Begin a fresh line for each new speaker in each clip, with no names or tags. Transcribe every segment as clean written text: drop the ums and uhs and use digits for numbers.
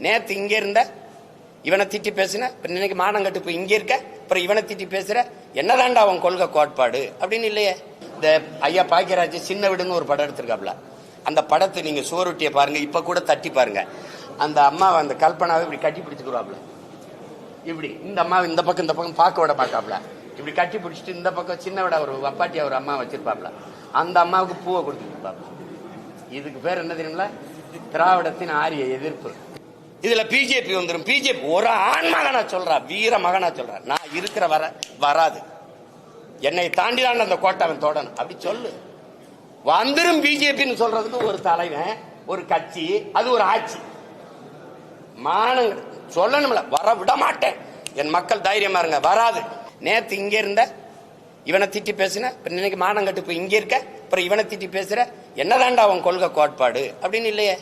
நேத்து இங்க இருந்த இவனை திட்டி பேசுன, இன்னைக்கு மானம் கட்டு போய் இங்க இருக்க, அப்புறம் இவனை திட்டி பேசுற, என்னதான்டா அவன் கொள்கை கோட்பாடு அப்படின்னு இல்லையே. இந்த ஐயா பாக்கியராஜ் சின்ன வீடுன்னு ஒரு படம் எடுத்திருக்காப்ல, அந்த படத்தை நீங்க சுவரொட்டியை பாருங்க, இப்ப கூட தட்டி பாருங்க. அந்த அம்மாவை அந்த கல்பனாவை இப்படி கட்டி பிடிச்சுக்கிறாப்ல, இப்படி இந்த அம்மாவை இந்த பக்கம் பார்க்க விட மாட்டாப்ல, இப்படி கட்டி பிடிச்சிட்டு இந்த பக்கம் சின்ன விட ஒரு அப்பாட்டி ஒரு அம்மா வச்சிருப்பாப்ல, அந்த அம்மாவுக்கு பூவை கொடுத்துருப்பாப்ல. இதுக்கு பேர் என்ன தெரியுங்களா? திராவிடத்தின் ஆரிய எதிர்ப்பு. இதுல பிஜேபி வந்துடும். பிஜேபி ஒரு ஆண் மகனா சொல்றா, வீர மகனா சொல்றா, நான் இருக்கிற வராது, என்னை தாண்டிதான் அந்த கோட்டவன் தோடணும் அப்படி சொல்லு. வந்துடும் பிஜேபின்னு சொல்றதுக்கு ஒரு தலைவன், ஒரு கட்சி, அது ஒரு ஆட்சி. மானங்க சொல்லணும்ல, வர விட மாட்டேன். என் மக்கள் தைரியமா இருங்க, வராது. நேத்து இங்க இருந்த இவனை திட்டி பேசுன, இன்னைக்கு மானம் கட்டு போய் இங்க இருக்க, அப்புறம் இவனை திட்டி பேசுற, என்னதான்டா அவன் கொள்கை கோட்பாடு அப்படின்னு இல்லையே.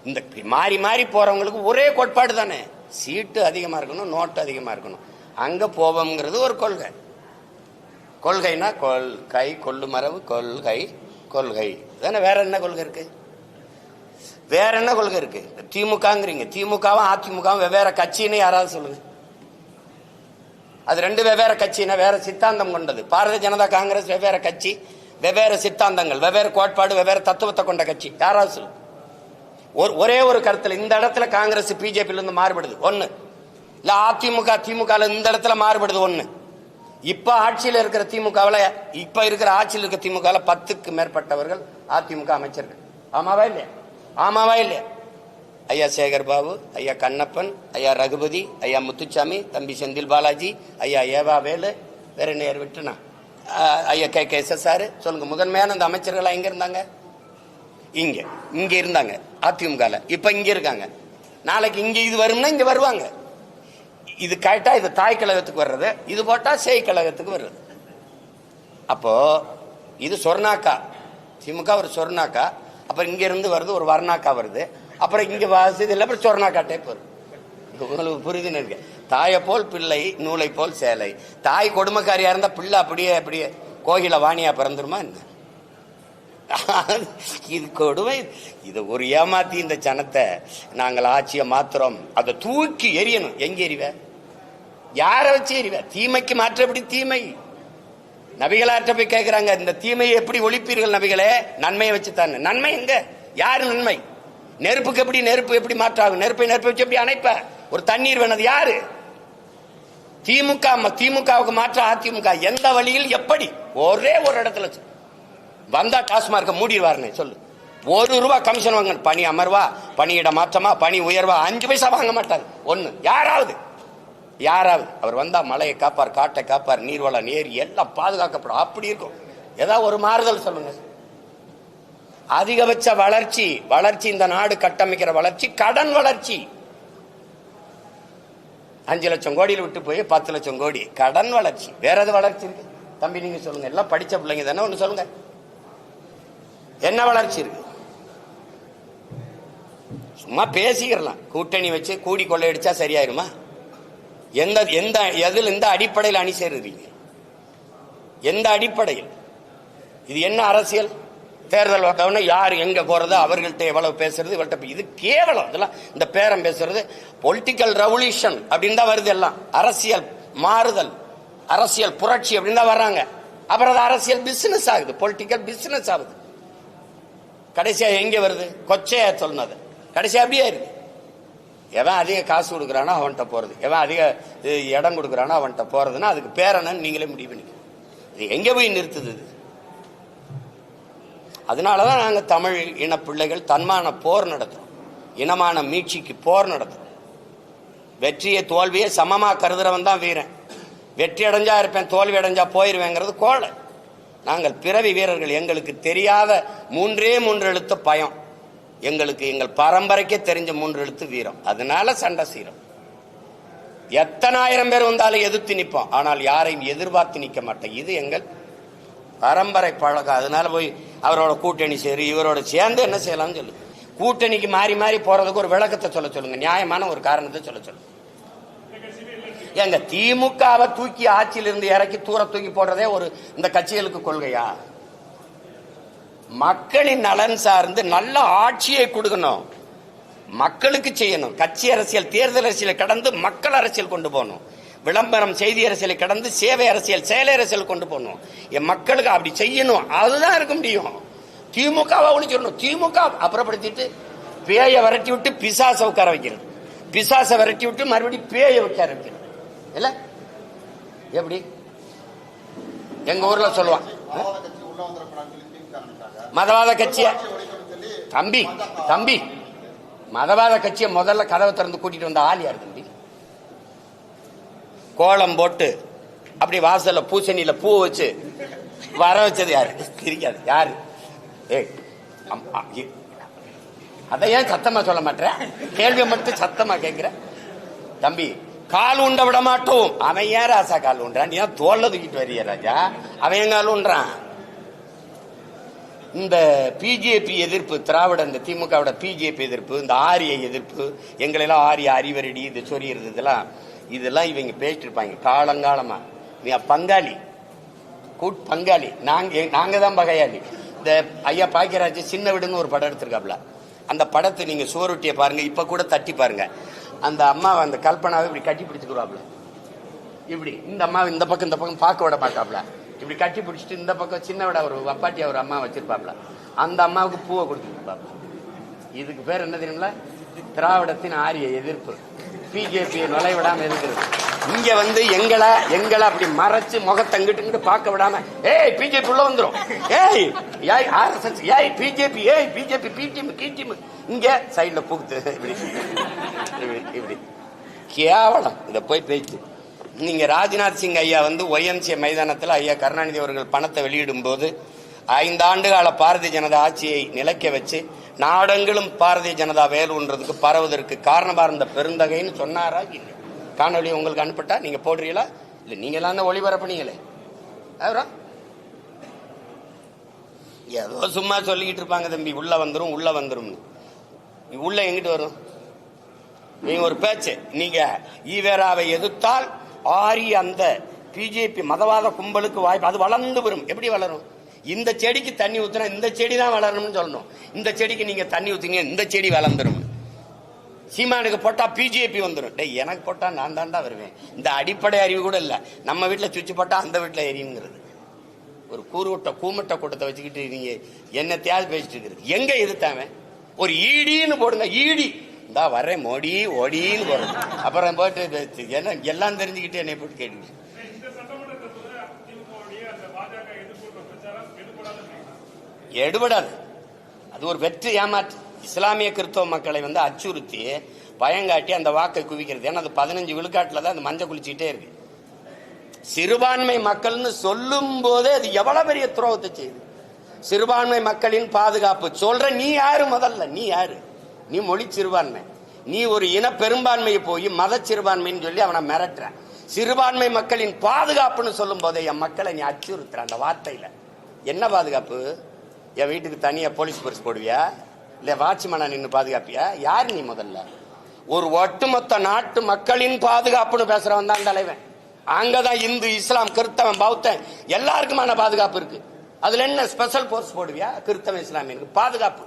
இந்த மாறி மாறி போறவங்களுக்கு ஒரே கோட்பாடு தானே, சீட்டு அதிகமா இருக்கணும், நோட்டு அதிகமா இருக்கணும், அங்க போவோம்ங்கிறது ஒரு கொள்கை. கொள்கைனா கொள்கை, கொள்ளு மரபு, கொள்கை கொள்கை தானே. வேற என்ன கொள்கை இருக்கு? வேற என்ன கொள்கை இருக்கு? திமுகங்கிறீங்க, திமுகவும் அதிமுகவும் வெவ்வேறு கட்சின்னு யாராவது சொல்லுங்க. அது ரெண்டு வெவ்வேறு கட்சினா வேற சித்தாந்தம் கொண்டது. பாரதிய ஜனதா காங்கிரஸ் வெவ்வேறு கட்சி, வெவ்வேறு சித்தாந்தங்கள், வெவ்வேறு கோட்பாடு, வெவ்வேறு தத்துவத்தை கொண்ட கட்சி. யாராவது சொல்லுங்க. ஒரே ஒரு கருத்துல இந்த இடத்துல காங்கிரஸ் பிஜேபி இருந்து மாறுபடுது ஒண்ணு, இல்ல அதிமுக திமுக இந்த இடத்துல மாறுபடுது ஒண்ணு. இப்ப ஆட்சியில் இருக்கிற திமுகவில், இப்ப இருக்கிற ஆட்சியில் இருக்கிற திமுக 10க்கு மேற்பட்டவர்கள் அதிமுக அமைச்சர்கள். ஆமாவா இல்லையா? ஆமாவா இல்லையா? ஐயா சேகர் பாபு, ஐயா கண்ணப்பன், ஐயா ரகுபதி, ஐயா முத்துச்சாமி, தம்பி செந்தில் பாலாஜி, ஐயா ஏவா வேலு, வேற நேர் விட்டுனா ஐயா கே எஸ்.எஸ்.ஆர். சொல்லுங்க, முதன்மையான அந்த அமைச்சர்கள் எங்க இருந்தாங்க? இங்க இருந்தாங்க அதிமுக. இப்ப இங்க இருக்காங்க. நாளைக்கு இங்க இது வரும்னா இங்க வருவாங்க. இது கேட்டா இது தாய் கழகத்துக்கு வர்றது, இது போட்டா சேய் கழகத்துக்கு வர்றது. அப்போ இது சொர்ணாக்கா, திமுக ஒரு சொர்ணாக்கா, அப்புறம் இங்க இருந்து வருது ஒரு வர்ணாக்கா வருது, அப்புறம் இங்க வாசிது இல்லை, அப்புறம் சொர்ணாக்கா டைப் வருது. உங்களுக்கு புரிதுன்னு இருக்கு. தாயை போல் பிள்ளை, நூலை போல் சேலை. தாய் கொடுமைக்காரியா இருந்தா பிள்ளை அப்படியே கோகில வாணியா பிறந்துருமா என்ன? இது கொடுமை. இது ஒரு ஏமாத்தி இந்த ஜனத்தை நாங்கள் ஆட்சியை மாத்திரம், அதை தூக்கி எரியணும். எங்க எறிவ? யார வச்சு எறிவ? தீமைக்கு மாற்றப்படி தீமை. நபிகளாற்ற போய் கேட்கிறாங்க, இந்த தீமையை எப்படி ஒழிப்பீர்கள் நபிகளே? நன்மையை வச்சு தானே. நன்மை எங்க? யாரு நன்மை? நெருப்புக்கு எப்படி நெருப்பு எப்படி மாற்றாகும்? நெருப்பை வச்சு எப்படி அணைப்ப? ஒரு தண்ணீர் வேணது யாரு? திமுகவுக்கு மாற்ற அதிமுக எந்த வழியில் எப்படி? ஒரே ஒரு இடத்துல வந்தா டாஸ்மார்க்க மூடிடுவாருன்னு சொல்லு. ₹1 கமிஷன் வாங்க, பணி அமர்வா, பணியிட மாற்றமா, பணி உயர்வா, 5 பைசா வாங்க மாட்டார். ஒண்ணு யாராவது அவர் வந்தா மலையை காப்பார், காட்டை காப்பார், நீர்வளம் ஏரி எல்லாம் பாதுகாக்கப்படும். அப்படி இருக்கும். ஏதாவது ஒரு மாறுதல் சொல்லுங்க. அதிகபட்ச வளர்ச்சி இந்த நாடு கட்டமைக்கிற வளர்ச்சி கடன் வளர்ச்சி. 5 லட்சம் கோடியில் விட்டு போய் 10 லட்சம் கோடி கடன் வளர்ச்சி. வேற எது வளர்ச்சி இருக்கு தம்பி? நீங்க சொல்லுங்க. எல்லாம் படிச்ச பிள்ளைங்க தானே, ஒண்ணு சொல்லுங்க. என்ன வளர்ச்சி இருக்கு? சும்மா பேசிக்கிறலாம். கூட்டணி வச்சு கூடி கொள்ளையடிச்சா சரியாயிருமா? எந்த அடிப்படையில் அணி சேருறீங்க? எந்த அடிப்படையில்? இது என்ன அரசியல்? தேர்தல் வந்தவொடனே யார் எங்க போறது, அவர்கள்ட்ட எவ்வளவு பேசுறது, இவள்கிட்ட இது கேவலம். இதெல்லாம் இந்த பேரம் பேசுறது பொலிட்டிக்கல் ரெவல்யூஷன் அப்படின்னு தான் வருது. எல்லாம் அரசியல் மாறுதல், அரசியல் புரட்சி அப்படின்னு தான் வர்றாங்க. அப்புறம் அது அரசியல் பிசினஸ் ஆகுது, பொலிட்டிக்கல் பிசினஸ் ஆகுது. கடைசியா எங்க வருது? கொச்சையா சொன்னது கடைசியா அப்படியே இருக்கு. எவன் அதிக காசு கொடுக்குறானோ அவன்கிட்ட போறது, எவன் அதிக இடம் கொடுக்குறானோ அவன்கிட்ட போறதுன்னா அதுக்கு பேரனன்னு நீங்களே முடிவு பண்ணிக்க. இது எங்க போய் நிறுத்துது? அதனாலதான் நாங்க தமிழ் இன பிள்ளைகள் தன்மான போர் நடத்துறோம், இனமான மீட்சிக்கு போர் நடத்துறோம். வெற்றியை தோல்வியை சமமா கருதுறவன் தான் வீரன். வெற்றி அடைஞ்சா இருப்பேன், தோல்வி அடைஞ்சா போயிருவேங்கிறது கோழை. நாங்கள் பிறவி வீரர்கள். எங்களுக்கு தெரியாத 3 எழுத்து பயம். எங்களுக்கு எங்கள் பரம்பரைக்கே தெரிஞ்ச 3 எழுத்து வீரம். அதனால சண்டை செய்யறோம். எத்தனை ஆயிரம் பேர் வந்தாலும் எதிர்த்து நிற்போம், ஆனால் யாரையும் எதிர்பார்த்து நிற்க மாட்டோம். இது எங்கள் பரம்பரை பழக்கம். அதனால போய் அவரோட கூட்டணி சேரு, இவரோட சேர்ந்து என்ன செய்யலாம்னு சொல்லு. கூட்டணிக்கு மாறி மாறி போறதுக்கு ஒரு விளக்கத்தை சொல்லுங்க, நியாயமான ஒரு காரணத்தை சொல்லுங்க. எங்க திமுகவை தூக்கி ஆட்சியிலிருந்து இறக்கி தூக்கி போடுறதே ஒரு இந்த கட்சிகளுக்கு கொள்கையா? மக்களின் நலன் சார்ந்து நல்ல ஆட்சியை கொடுக்கணும். மக்களுக்கு செய்யணும். கட்சி அரசியல், தேர்தல் அரசியலை கடந்து மக்கள் அரசியல் கொண்டு போகணும். விளம்பரம், செய்தி அரசியலை கடந்து சேவை அரசியல், செயலை அரசியல் கொண்டு போகணும். என் மக்களுக்கு அப்படி செய்யணும். அதுதான் இருக்க முடியும். திமுகவை ஒழிச்சிடணும். திமுக அப்புறப்படுத்திட்டு பேயை விரட்டி விட்டு பிசாசை உட்கார வைக்கிறது, பிசாசை விரட்டி விட்டு மறுபடியும் பேயை உட்கார வைக்கிறது. இல்ல எப்படி எங்க ஊர்ல சொல்லுவான், மதவாத கட்சிய தம்பி தம்பி மதவாத கட்சியை முதல்ல கதவை திறந்து கூட்டிட்டு வந்த ஆள் யாரு தம்பி? கோலம் போட்டு அப்படி வாசல்ல பூசணியில பூ வச்சு வர வச்சது யாரு? தெரியாது யாரு? அதை ஏன் சத்தமா சொல்ல மாட்டேன்? கேள்வி மட்டும் சத்தமா கேட்கிற தம்பி. கால் உண்ட விட மாட்டோம். அவன் ஏன் ராசா கால் உண்டான்? நீ ஏன் தோல்ல தூக்கிட்டு வரிய ராஜா? அவன் கால் உண்டான். இந்த பிஜேபி எதிர்ப்பு, திராவிட இந்த திமுகவோட பிஜேபி எதிர்ப்பு, இந்த ஆரிய எதிர்ப்பு, எங்களெல்லாம் ஆரிய அறிவரடி இது சொறியறது, இதெல்லாம் இவங்க பேசிட்டு இருப்பாங்க காலங்காலமா. நீ பங்காளி, பங்காளி, நாங்க தான் பகையாளி. இந்த ஐயா பாக்கியராஜ் சின்ன வீடுன்னு ஒரு படம் எடுத்திருக்காப்ல. அந்த படத்தை நீங்க சுவரொட்டியை பாருங்க, இப்ப கூட தட்டி பாருங்க. அந்த அம்மாவை, அந்த கல்பனாவை இப்படி கட்டி பிடிச்சுக்கிறாப்ல. இப்படி இந்த அம்மாவை இந்த பக்கம் பார்க்க விட மாட்டாப்ல. இப்படி கட்டி பிடிச்சிட்டு இந்த பக்கம் சின்ன விட ஒரு அப்பாட்டி ஒரு அம்மா வச்சிருப்பாப்ல. அந்த அம்மாவுக்கு பூவை கொடுத்துருப்பாப்ல. இதுக்கு பேர் என்ன தெரியுங்களா? திராவிடத்தின் ஆரிய எதிர்ப்பு. பிஜேபியை நுழைவிடாம எதிர்க்கிறது. இங்க வந்து எங்களை அப்படி மறைச்சு முகத்தங்கிட்டு பார்க்க விடாம, ஏய் பிஜேபி உள்ள வந்துரும், ஏய் ஆர்எஸ்எஸ், ஏய் பிஜேபி, ஏய் பிஜேபி பிடிஎம், இங்க சைட்ல புகுத்து இப்படி கேவலம். இத போய் பேச்சு. நீங்க ராஜ்நாத் சிங் ஐயா வந்து ஒய்எம்சிஏ மைதானத்தில் ஐயா கருணாநிதி அவர்கள் பணத்தை வெளியிடும் போது 5 ஆண்டு கால பாரதிய ஜனதா ஆட்சியை நிலைக்க வச்சு நாடெங்கிலும் பாரதிய ஜனதா வேலுன்றதுக்கு பரவுவதற்கு காரணமா இருந்த பெருந்தகைன்னு சொன்னாரா? இல்லை. காணொலி உங்களுக்கு அனுப்பிட்டா நீங்க போடுறீங்களா? இல்ல, நீங்க எல்லாம் ஒளிபரப்புனீங்களே. ஏதோ சும்மா சொல்லிக்கிட்டு இருப்பாங்க தம்பி, உள்ள வந்துரும் உள்ள வந்துரும். உள்ள எங்கிட்டு வரும்? நீங்க ஒரு பேச்சு, நீங்க ஈவேராவை எதிர்த்தால் ஆரிய அந்த பிஜேபி மதவாத கும்பலுக்கு வாய்ப்பு, அது வளர்ந்து வரும். எப்படி வளரும்? இந்த செடிக்கு தண்ணி ஊத்துனா இந்த செடி தான் வளரணும்னு சொல்லணும். இந்த செடிக்கு நீங்க தண்ணி ஊத்துங்க, இந்த செடி வளர்ந்துரும். சீமானுக்கு போட்டா பிஜேபி வந்துடும். டேய், எனக்கு போட்டா நான் தாண்டா வருவேன். இந்த அடிப்படை அறிவு கூட இல்ல. நம்ம வீட்டுல சுவிட்ச் போட்டா அந்த வீட்டுல எரியுங்கிறது. ஒரு கூமட்ட கூட்டத்தை வச்சுக்கிட்டு நீங்க என்ன தேவை பேசிட்டு இருக்கிறது? எங்க எதிர்த்தாம ஒரு ஈடின்னு போடுங்க. ஈடி இந்தா வர்றேன் மோடி ஓடின்னு போடுறது. அப்புறம் போட்டு என்ன எல்லாம் தெரிஞ்சுக்கிட்டு என்னை போட்டு கேட்டு எடுபடாது. அது ஒரு வெற்றி ஏமாற்று. இஸ்லாமிய கிறிஸ்தவ மக்களை வந்து அச்சுறுத்தி பயங்காட்டி அந்த வாக்கை குவிக்கிறது. ஏன்னா அது 15 விழுக்காட்டுல தான் அந்த மஞ்சள் குளிச்சுக்கிட்டே இருக்கு. சிறுபான்மை மக்கள்னு சொல்லும் போதே அது எவ்வளவு பெரிய துரோகத்தை செய்யுது. சிறுபான்மை மக்களின் பாதுகாப்பு சொல்ற நீ யாரு? முதல்ல நீ யாரு? நீ மொழி சிறுபான்மை. நீ ஒரு இன பெரும்பான்மையை போய் மத சிறுபான்மைன்னு சொல்லி அவனை மிரட்டுற. சிறுபான்மை மக்களின் பாதுகாப்புன்னு சொல்லும் போதே என் மக்களை நீ அச்சுறுத்துற. அந்த வார்த்தையில என்ன பாதுகாப்பு? என் வீட்டுக்கு தனியா போலீஸ் பரிசு போடுவியா? இல்ல வாட்ச்மேனா நின்று பாதுகாப்பியா? யாரு நீ? முதல்ல ஒரு ஒட்டுமொத்த நாட்டு மக்களின் பாதுகாப்புன்னு பேசுறவன் தான் தலைவன். அங்கதான் இந்து, இஸ்லாம், கிறிஸ்தவன், பௌத்தன் எல்லாருக்குமான பாதுகாப்பு இருக்கு. அதுல என்ன ஸ்பெஷல் போர்ஸ் போடுவியா? கிறிஸ்தவ இஸ்லாமியனுக்கு பாதுகாப்பு,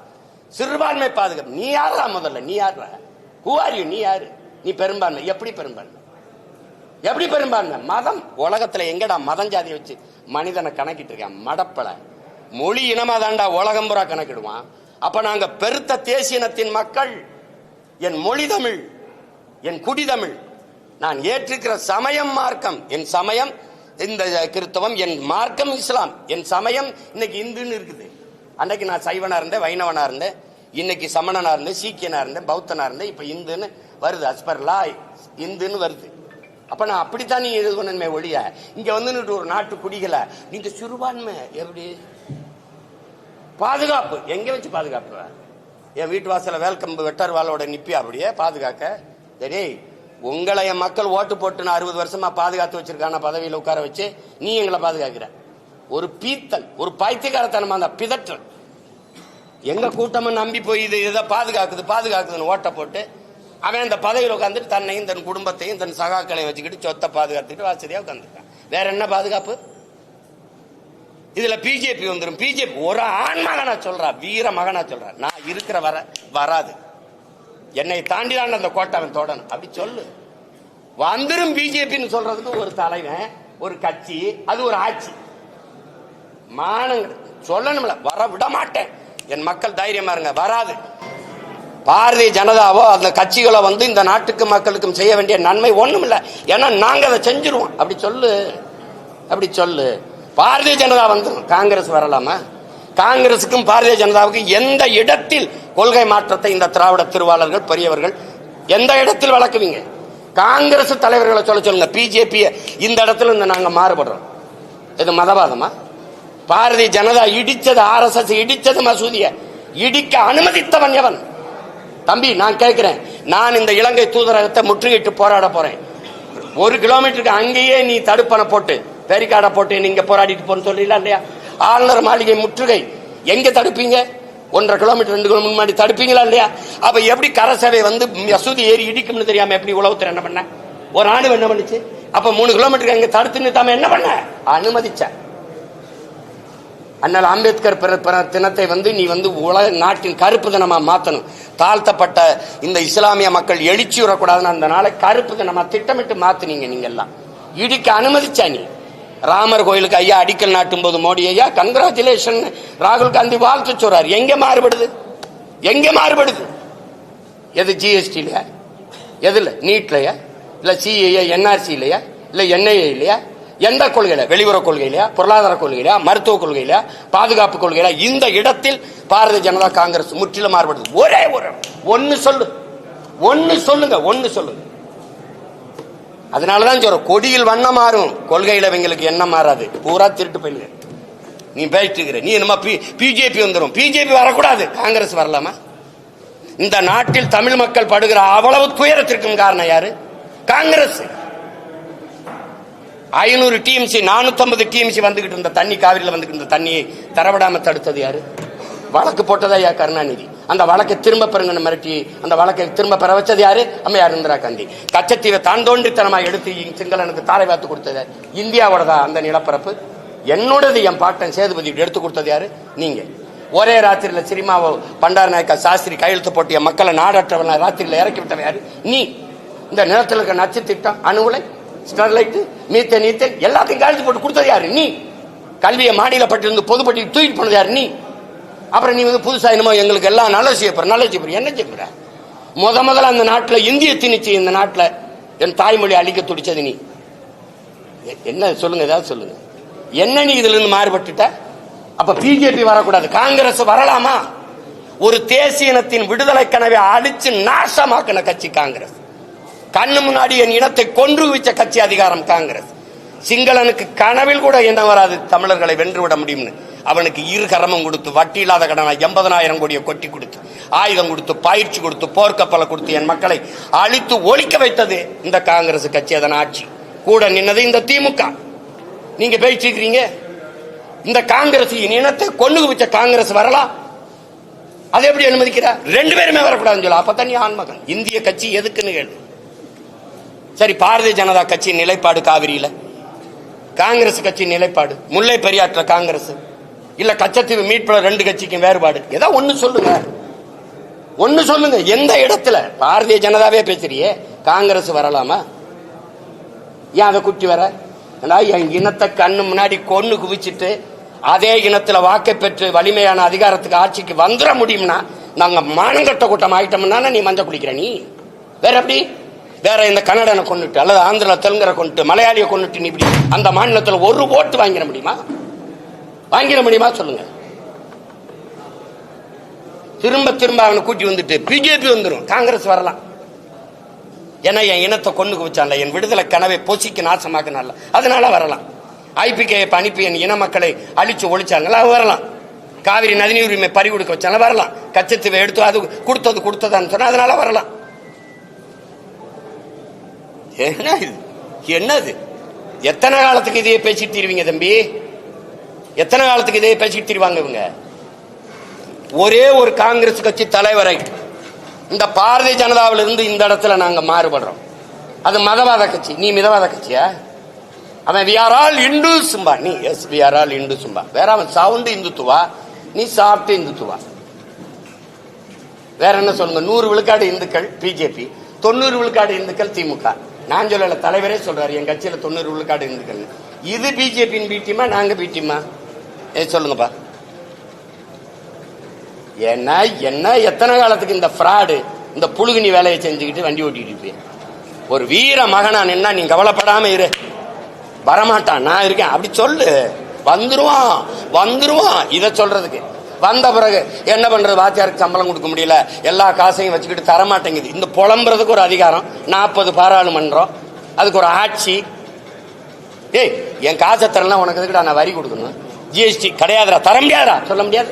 சிறுபான்மை பாதுகாப்பு. நீ யாரா? முதல்ல நீ யாரா? ஹூஆர் நீ யாரு? நீ பெரும்பான்மை. எப்படி பெரும்பான்மை? எப்படி பெரும்பான்மை? மதம். உலகத்துல எங்கடா மதம் ஜாதி வச்சு மனிதனை கணக்கிட்டு இருக்கான்? மடப்பல மொழி இனமா தாண்டா உலகம் புறா கணக்கிடுவான். அப்ப நாங்க பெருத்த தேசியனத்தின் மக்கள். என் மொழி தமிழ், என் குடி தமிழ், நான் ஏற்றிருக்கிற சமயம் மார்க்கம். என் சமயம் இந்த கிறிஸ்தவம், என் மார்க்கம் இஸ்லாம், என் சமயம் இன்னைக்கு இந்துன்னு இருக்குது. அன்னைக்கு நான் சைவனா இருந்தேன், வைணவனா இருந்தேன், இன்னைக்கு சமணனா இருந்தேன், சீக்கியனா இருந்தேன், பௌத்தனா இருந்தேன், இப்ப இந்துன்னு வருது. அஸ்பர்லா இந்துன்னு வருது. அப்ப நான் அப்படித்தான் நீங்க இது பண்ணணுமே ஒழிய இங்க வந்து ஒரு நாட்டு குடிகளை நீங்க சிறுபான்மை. எப்படி பாதுகாப்பு? எங்க வச்சு பாதுகாப்பு? என் வீட்டு வாசல வேல்கம்பு வெட்டர் வாளோட நிப்பி அப்படியே பாதுகாக்க? சரி, உங்களை என் மக்கள் ஓட்டு போட்டு 60 வருஷமா பாதுகாத்து வச்சிருக்கான பதவியில உட்கார வச்சு நீ எங்களை பாதுகாக்கிற. ஒரு பீத்தல், ஒரு பைத்தியக்காரத்தனமா அந்த பிதற்றல். எங்க கூட்டமும் நம்பி போய் இது இதை பாதுகாக்குதுன்னு ஓட்ட போட்டு அவன் அந்த பதவியில் உட்காந்துட்டு தன்னையும் தன் குடும்பத்தையும் தன் சகாக்களையும் வச்சுக்கிட்டு சொத்தை பாதுகாத்துட்டு வசதியா உட்காந்துருக்கான். வேற என்ன பாதுகாப்பு? இதுல பிஜேபி வந்துடும். பிஜேபி ஒரு ஆண் மகனா சொல்றா, வீர மகனா சொல்றா. நான் இருக்கிற வராது. என்னை தாண்டிதான் அந்த கோட்டை அவன் தொடணும் அப்படி சொல்லு. வந்துரும் பிஜேபின்னு சொல்றதுக்கு ஒரு தலைவன், ஒரு கட்சி, அது ஒரு ஆட்சி. மானங்க சொல்லணும்ல, வர விட மாட்டேன். என் மக்கள் தைரியமா இருங்க, வராது. பாரதிய ஜனதாவோ அந்த கட்சிகளோ வந்து இந்த நாட்டுக்கு மக்களுக்கும் செய்ய வேண்டிய நன்மை ஒண்ணும் இல்ல. ஏன்னா நாங்க அதை செஞ்சிருவோம். அப்படி சொல்லு, அப்படி சொல்லு. பாரதிய ஜனதா வந்து காங்கிரஸ் வரலாமா? காங்கிரசுக்கும் பாரதிய ஜனதாவுக்கும் எந்த இடத்தில் கொள்கை மாற்றத்தை இந்த திராவிட திருவாளர்கள் பெரியவர்கள் எந்த இடத்தில் வளர்க்குவீங்க? காங்கிரஸ் தலைவர்களை சொல்லுங்க. பிஜேபி இந்த இடத்துல நாங்க மாறுபடுறோம். இது மதவாதமா? பாரதிய ஜனதா இடிச்சது, RSS இடிச்சது, மசூதியை இடிக்க அனுமதித்தவன் எவன்? தம்பி நான் கேட்கிறேன், நான் இந்த இலங்கை தூதரகத்தை முற்றுகையிட்டு போராட போறேன். 1 கிலோமீட்டருக்கு அங்கேயே நீ தடுப்பணை போட்டு பேரிகார்டை போட்டு நீங்க போராடிட்டு போன்னு சொல்லல இல்லையா? ஆளுநர் மாளிகை முற்றுகை எங்க தடுப்பீங்க? 1.5 கிலோமீட்டர் 2 கிலோமீட்டர் முன்னாடி தடுப்பீங்களா இல்லையா? அப்ப எப்படி கரசேவை வந்து மசூதி ஏறி இடிக்கும்னு தெரியாம எப்படி உளவுத்துறை என்ன பண்ண? ஒரு ஆண்டு என்ன பண்ணுச்சு? அப்ப 3 கிலோமீட்டருக்கு அங்க தடுத்து நிறுத்தாம என்ன பண்ண? அனுமதிச்ச. அண்ணல் அம்பேத்கர் பிறந்த தினத்தை வந்து நீ வந்து உலக நாட்டின் கருப்பு தினமா மாத்தணும். தாழ்த்தப்பட்ட இந்த இஸ்லாமிய மக்கள் எழுச்சி வரக்கூடாதுன்னு அந்த நாளை கருப்பு தினமா திட்டமிட்டு மாத்தினீங்க. நீங்க எல்லாம் இடிக்க அனுமதிச்சா. நீ ராமர் கோயிலுக்கு ஐயா அடிக்கல் நாட்டும் போது மோடி ஐயா கங்க்ராச்சுலேஷன் ராகுல் காந்தி வாழ்த்து சொல்றாரு. எங்க மாறுபடுது? எங்க மாறுபடுது? எது GST இல்லையா? எதுல? நீட்லயா? இல்ல CAA NRC இல்லையா? இல்ல NIA இல்லையா? எந்த கொள்கையில? வெளியுறவு கொள்கையிலையா? பொருளாதார கொள்கையிலையா? மருத்துவ கொள்கையிலையா? பாதுகாப்பு கொள்கையில? இந்த இடத்தில் பாரதிய ஜனதா காங்கிரஸ் முற்றிலும் மாறுபடுது. ஒரே ஒரு ஒன்னு சொல்லு, ஒன்னு சொல்லுங்க, ஒன்னு சொல்லுங்க. அதனாலதான் சொல்றோம், கொடியில் வண்ணம் மாறும், கொள்கையில இவங்களுக்கு என்ன மாறாது. பூரா திருட்டு போயிடுங்க. நீ பேசிட்டு இருக்கிற, நீ என்னமா பிஜேபி வந்துடும். பிஜேபி வரக்கூடாது, காங்கிரஸ் வரலாமா? இந்த நாட்டில் தமிழ் மக்கள் படுகிற அவ்வளவு துயரத்திற்கும் காரணம் யாரு? காங்கிரஸ். 500 TMC 450 TMC வந்துகிட்டு இருந்த தண்ணி, காவிரியில் வந்துகிட்டு இருந்த தண்ணியை தரவிடாம தடுத்தது யாரு? வழக்கு போட்டதா யா கருணாநிதி. அந்த வழக்கை திரும்ப பெறுங்க மிரட்டி அந்த வழக்கை திரும்ப பெற வச்சது யாரு? அம்மையார் இந்திரா காந்தி. கச்சத்தீவை தான் தோன்றித்தனமா எடுத்து சிங்களனுக்கு தாரை வாத்து கொடுத்தது இந்தியாவோடதா? அந்த நிலப்பரப்பு என்னோடது. என் பாட்டன் சேதுபதி எடுத்து கொடுத்தது யாரு? நீங்க. ஒரே ராத்திரியில சினிமாவோ பண்டார நாயக்கா சாஸ்திரி கையெழுத்து போட்டிய மக்களை நாடற்றவன ராத்திரியில இறக்கி விட்டவன் யாரு? நீ. இந்த நிலத்தில் இருக்க நச்சு திட்டம், அணுகுலை, ஸ்டெர்லைட், மீத்தேன், ஈத்தேன் எல்லாத்தையும் கையெழுத்து போட்டு கொடுத்தது யாரு? நீ. கல்வியை மாநிலப்பட்டிருந்து பொதுப்பட்டி தூக்கிட்டு போனது யாரு? நீ. அப்புறம் நீ வந்து புதுசா என்னமோ எங்களுக்கு எல்லாம் நல்ல செய்யப்படுற, நல்ல செய்யப்படுற. என்ன செய்யப்படுற? முதல்ல அந்த நாட்டில் இந்திய திணிச்சு இந்த நாட்டில் என் தாய்மொழி அழிக்க துடிச்சது நீ. என்ன சொல்லுங்க, ஏதாவது சொல்லுங்க. என்ன நீ இதுல இருந்து மாறுபட்டுட்ட? அப்ப பிஜேபி வரக்கூடாது, காங்கிரஸ் வரலாமா? ஒரு தேசிய இனத்தின் விடுதலை கனவை அடிச்சு நாசமாக்கின கட்சி காங்கிரஸ். கண்ணு முன்னாடி என் இனத்தை கொன்று வச்ச கட்சி அதிகாரம் காங்கிரஸ். சிங்களனுக்கு கனவில் கூட என்ன வராது தமிழர்களை வென்றுவிட முடியும்னு. அவனுக்கு 2 கரமும் கொடுத்து, வட்டி இல்லாத கடனா 80,000 கோடியை கொட்டி கொடுத்து, ஆயுதம் கொடுத்து, பயிற்சி கொடுத்து, போர்க்கப்பலை கொடுத்து என் மக்களை அழித்து ஒழிக்க வைத்தது இந்த காங்கிரஸ் கட்சி. அதன் ஆட்சி கூட நின்னது இந்த திமுக. நீங்க பேசிக்கிறீங்க இந்த காங்கிரஸ் இனத்தை கொண்டு வச்ச காங்கிரஸ் வரலாம். அதை எப்படி அனுமதிக்கிறா? 2 பேருமே வரக்கூடாதுன்னு சொல்ல. அப்பதான் நீ ஆண்மகன். இந்திய கட்சி எதுக்குன்னு கேளு. சரி, பாரதிய ஜனதா கட்சி நிலைப்பாடு காவிரியில, காங்கிரஸ் கட்சி நிலைப்பாடு முல்லை பெரியாற்ற காங்கிரஸ் இல்ல கச்சத்தீவு மீட்புல 2 கட்சிக்கும் வேறுபாடு. ஏதோ ஒண்ணு சொல்லுங்க, ஒண்ணு சொல்லுங்க. எந்த இடத்துல? பாரதிய ஜனதாவே பேசுறியே, காங்கிரஸ் வரலாமா? ஏன் அதை குட்டி வர? என் இனத்தை கண்ணு முன்னாடி கொன்னு குவிச்சிட்டு அதே இனத்துல வாக்கை பெற்று வலிமையான அதிகாரத்துக்கு ஆட்சிக்கு வந்துட முடியும்னா நாங்க மானங்கட்ட கூட்டம் ஆயிட்டோம்னா நீ மஞ்சள் குடிக்கிற. நீ வேற எப்படி? வேற இந்த கன்னடனை கொண்டுட்டு அல்லது ஆந்திரா தெலுங்கரை கொண்டுட்டு மலையாளியை கொண்டுட்டு நீ இப்படி அந்த மாநிலத்தில் 1 ஓட்டு வாங்கிட முடியுமா? வாங்கிட முடியுமா சொல்லுங்க. திரும்ப திரும்ப அவனை கூட்டி வந்துட்டு பிஜேபி வந்துடும், காங்கிரஸ் வரலாம். ஏன்னா என் இனத்தை கொண்டு குவிச்சான்ல, என் விடுதலை கனவை பொசிக்கு நாசமாக்கினால, அதனால வரலாம். IPKF அனுப்பி என் இன மக்களை அழிச்சு ஒழிச்சாங்களா, வரலாம். காவிரி நதிநீர் உரிமை பறி கொடுக்க வச்சால வரலாம். கச்சத்தீவை எடுத்து அது கொடுத்ததான்னு சொன்னா அதனால வரலாம். என்ன இது? என்னது? எத்தனை காலத்துக்கு இதையே பேசிட்டு தீருவீங்க தம்பி? எத்தனை காலத்துக்கு இதையே பேசிட்டு தீருவாங்க இவங்க? ஒரே ஒரு காங்கிரஸ் கட்சி தலைவரை இந்த பாரதிய ஜனதாவில இருந்து இந்த இடத்துல நாங்க மாறுபடுறோம். அது மதவாத கட்சி. நீ மிதவாத கட்சியா? அவன் we are all Hindus சும்பா. நீ yes we are all Hindus சும்பா. வேற அவன் சவுண்ட் இந்துத்துவா, நீ சாப்பிட்டு இந்துத்துவா. வேற என்ன சொல்லுங்க? 100 விழுக்காடு இந்துக்கள் பிஜேபி, 90 விழுக்காடு இந்துக்கள் திமுக. நான் சொல்லல, தலைவரே சொல்றாரு என் கட்சியில 90 விழுக்காடு இந்துக்கள். இது பிஜேபியின் பி டீமா, நாங்க பி டீமா? சொல்லுங்கப்பா. ஏன்னா என்ன எத்தனை காலத்துக்கு இந்த ஃப்ராடு, இந்த புழுகுனி வேலையை செஞ்சுக்கிட்டு வண்டி ஓட்டிட்டு இருப்பேன்? ஒரு வீர மகனா நின்னா நீ கவலைப்படாம இரு, வரமாட்டான், நான் இருக்கேன் அப்படி சொல்லு. வந்துருவான் வந்துருவான். இதை சொல்றதுக்கு வந்த பிறகு என்ன பண்றது? வாத்தியாருக்கு சம்பளம் கொடுக்க முடியல, எல்லா காசையும் வச்சுக்கிட்டு தரமாட்டேங்குது. இந்த புலம்புறதுக்கு ஒரு அதிகாரம், 40 பாராளுமன்றம், அதுக்கு ஒரு ஆட்சி. ஏய், என் காசை தரலாம், உனக்கு எதுக்குடா நான் வரி கொடுக்கணும்? ஜிஎஸ்டி கிடையாதுடா, தர முடியாதா? சொல்ல முடியாது.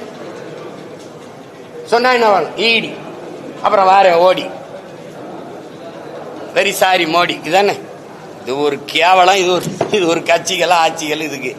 சொன்னா என்ன வேணும்? ஈடி. அப்புறம் வார ஓடி, வெரி சாரி மோடி. இதானே இது ஒரு கேவலம். இது ஒரு கட்சிகள் ஆட்சிகள் இதுக்கு